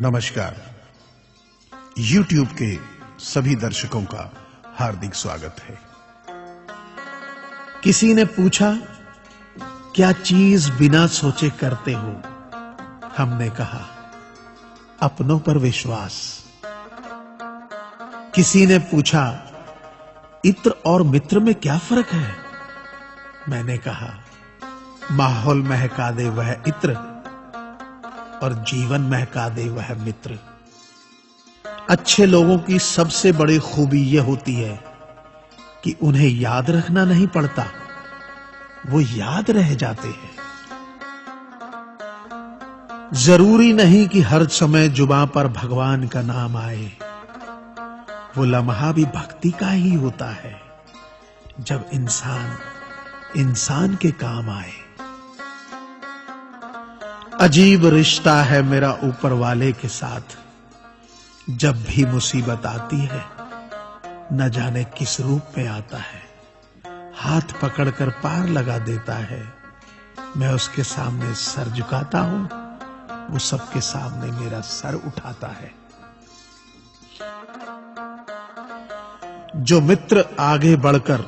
नमस्कार। YouTube के सभी दर्शकों का हार्दिक स्वागत है। किसी ने पूछा, क्या चीज बिना सोचे करते हो? हमने कहा, अपनों पर विश्वास। किसी ने पूछा, इत्र और मित्र में क्या फर्क है? मैंने कहा, माहौल महका दे वह इत्र और जीवन महका दे वह मित्र। अच्छे लोगों की सबसे बड़ी खूबी यह होती है कि उन्हें याद रखना नहीं पड़ता, वो याद रह जाते हैं। जरूरी नहीं कि हर समय जुबां पर भगवान का नाम आए, वो लम्हा भी भक्ति का ही होता है जब इंसान इंसान के काम आए। अजीब रिश्ता है मेरा ऊपर वाले के साथ, जब भी मुसीबत आती है न जाने किस रूप में आता है। हाथ पकड़कर पार लगा देता है, मैं उसके सामने सर झुकाता हूं, वो सबके सामने मेरा सर उठाता है। जो मित्र आगे बढ़कर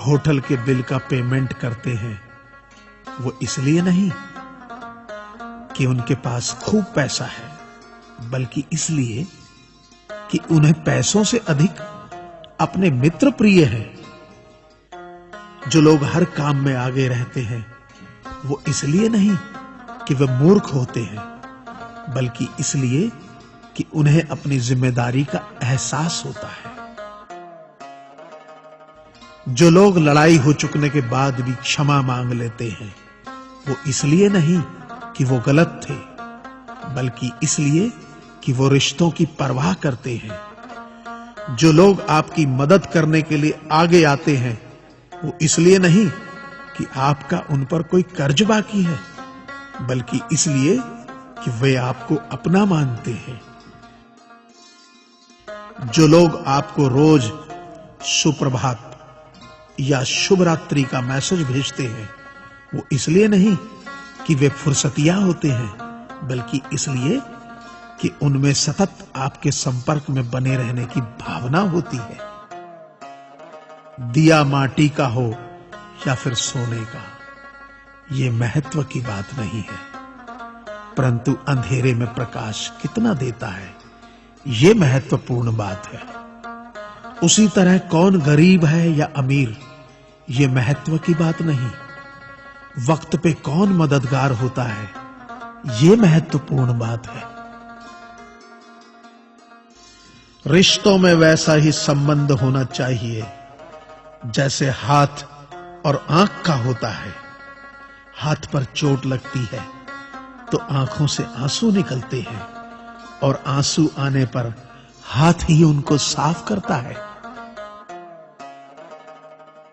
होटल के बिल का पेमेंट करते हैं, वो इसलिए नहीं कि उनके पास खूब पैसा है, बल्कि इसलिए कि उन्हें पैसों से अधिक अपने मित्र प्रिय हैं। जो लोग हर काम में आगे रहते हैं, वो इसलिए नहीं कि वे मूर्ख होते हैं, बल्कि इसलिए कि उन्हें अपनी जिम्मेदारी का एहसास होता है। जो लोग लड़ाई हो चुकने के बाद भी क्षमा मांग लेते हैं, वो इसलिए नहीं कि वो गलत थे, बल्कि इसलिए कि वो रिश्तों की परवाह करते हैं। जो लोग आपकी मदद करने के लिए आगे आते हैं, वो इसलिए नहीं कि आपका उन पर कोई कर्ज बाकी है, बल्कि इसलिए कि वे आपको अपना मानते हैं। जो लोग आपको रोज सुप्रभात या शुभ रात्रि का मैसेज भेजते हैं, वो इसलिए नहीं कि वे फुर्सतिया होते हैं, बल्कि इसलिए कि उनमें सतत आपके संपर्क में बने रहने की भावना होती है। दिया माटी का हो या फिर सोने का, यह महत्व की बात नहीं है, परंतु अंधेरे में प्रकाश कितना देता है, यह महत्वपूर्ण बात है। उसी तरह कौन गरीब है या अमीर, यह महत्व की बात नहीं। वक्त पे कौन मददगार होता है, यह महत्वपूर्ण बात है। रिश्तों में वैसा ही संबंध होना चाहिए जैसे हाथ और आंख का होता है। हाथ पर चोट लगती है तो आंखों से आंसू निकलते हैं, और आंसू आने पर हाथ ही उनको साफ करता है।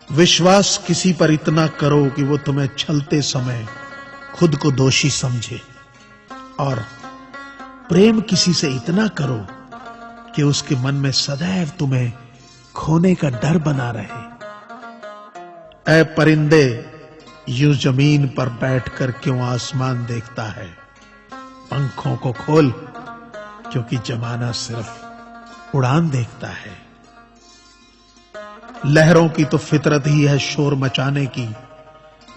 विश्वास किसी पर इतना करो कि वो तुम्हें छलते समय खुद को दोषी समझे, और प्रेम किसी से इतना करो कि उसके मन में सदैव तुम्हें खोने का डर बना रहे। ऐ परिंदे, यूं जमीन पर बैठकर क्यों आसमान देखता है? पंखों को खोल, क्योंकि जमाना सिर्फ उड़ान देखता है। लहरों की तो फितरत ही है शोर मचाने की,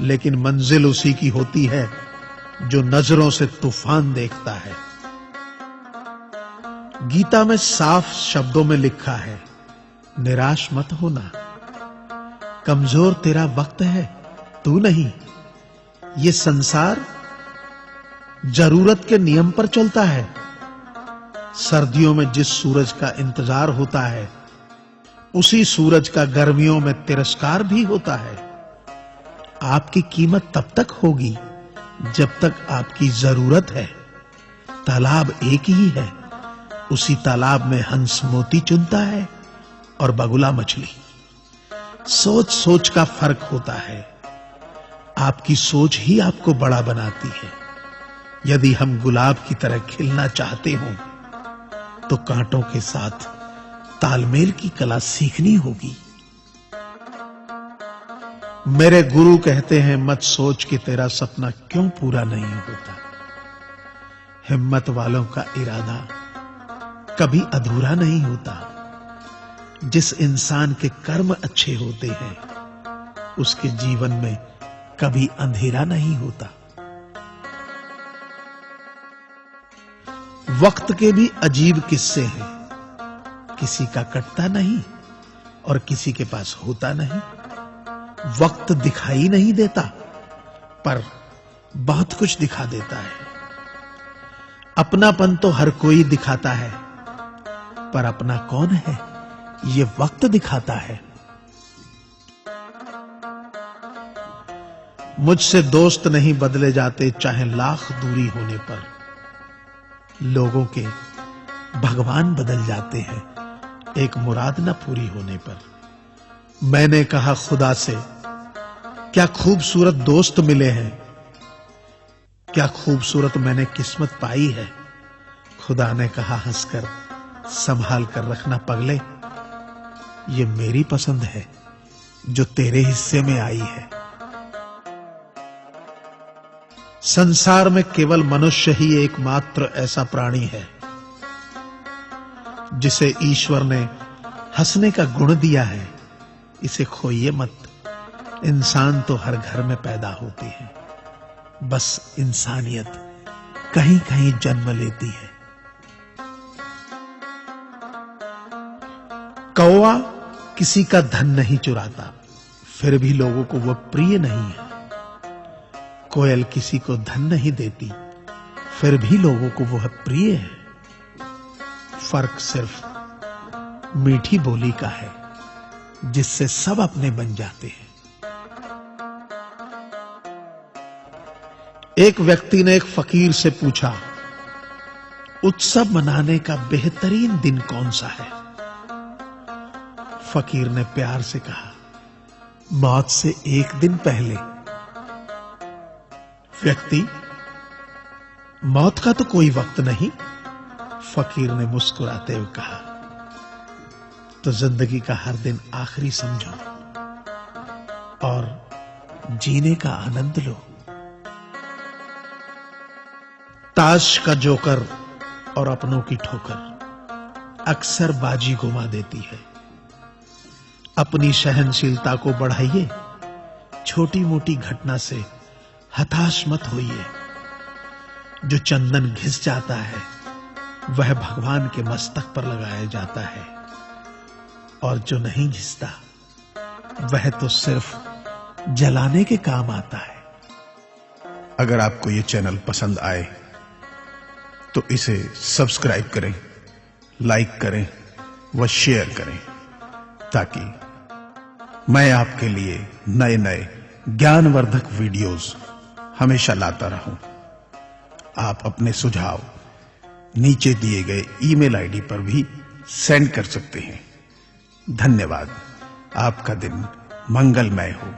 लेकिन मंजिल उसी की होती है जो नजरों से तूफान देखता है। गीता में साफ शब्दों में लिखा है, निराश मत होना, कमजोर तेरा वक्त है, तू नहीं। ये संसार जरूरत के नियम पर चलता है। सर्दियों में जिस सूरज का इंतजार होता है, उसी सूरज का गर्मियों में तिरस्कार भी होता है। आपकी कीमत तब तक होगी जब तक आपकी जरूरत है। तालाब एक ही है, उसी तालाब में हंस मोती चुनता है और बगुला मछली। सोच सोच का फर्क होता है। आपकी सोच ही आपको बड़ा बनाती है। यदि हम गुलाब की तरह खिलना चाहते हो, तो कांटों के साथ तालमेल की कला सीखनी होगी। मेरे गुरु कहते हैं, मत सोच कि तेरा सपना क्यों पूरा नहीं होता। हिम्मत वालों का इरादा कभी अधूरा नहीं होता। जिस इंसान के कर्म अच्छे होते हैं उसके जीवन में कभी अंधेरा नहीं होता। वक्त के भी अजीब किस्से हैं, किसी का कटता नहीं और किसी के पास होता नहीं। वक्त दिखाई नहीं देता पर बहुत कुछ दिखा देता है। अपनापन तो हर कोई दिखाता है पर अपना कौन है ये वक्त दिखाता है। मुझसे दोस्त नहीं बदले जाते चाहे लाख दूरी होने पर, लोगों के भगवान बदल जाते हैं एक मुराद न पूरी होने पर। मैंने कहा खुदा से क्या खूबसूरत दोस्त मिले हैं, क्या खूबसूरत मैंने किस्मत पाई है। खुदा ने कहा हंसकर संभाल कर रखना पगले, ये मेरी पसंद है जो तेरे हिस्से में आई है। संसार में केवल मनुष्य ही एकमात्र ऐसा प्राणी है जिसे ईश्वर ने हंसने का गुण दिया है। इसे खोइए मत। इंसान तो हर घर में पैदा होते हैं, बस इंसानियत कहीं कहीं जन्म लेती है। कौवा किसी का धन नहीं चुराता, फिर भी लोगों को वह प्रिय नहीं है। कोयल किसी को धन नहीं देती, फिर भी लोगों को वह प्रिय है। फर्क सिर्फ मीठी बोली का है जिससे सब अपने बन जाते हैं। एक व्यक्ति ने एक फकीर से पूछा, उत्सव मनाने का बेहतरीन दिन कौन सा है? फकीर ने प्यार से कहा, मौत से एक दिन पहले। व्यक्ति, मौत का तो कोई वक्त नहीं। फकीर ने मुस्कुराते हुए कहा, तो जिंदगी का हर दिन आखिरी समझो और जीने का आनंद लो। ताश का जोकर और अपनों की ठोकर अक्सर बाजी घुमा देती है। अपनी सहनशीलता को बढ़ाइए, छोटी मोटी घटना से हताश मत होइए। जो चंदन घिस जाता है वह भगवान के मस्तक पर लगाया जाता है और जो नहीं घिसता वह तो सिर्फ जलाने के काम आता है। अगर आपको ये चैनल पसंद आए तो इसे सब्सक्राइब करें, लाइक करें व शेयर करें ताकि मैं आपके लिए नए नए ज्ञानवर्धक वीडियोस हमेशा लाता रहूं। आप अपने सुझाव नीचे दिए गए ईमेल आईडी पर भी सेंड कर सकते हैं। धन्यवाद। आपका दिन मंगलमय हो।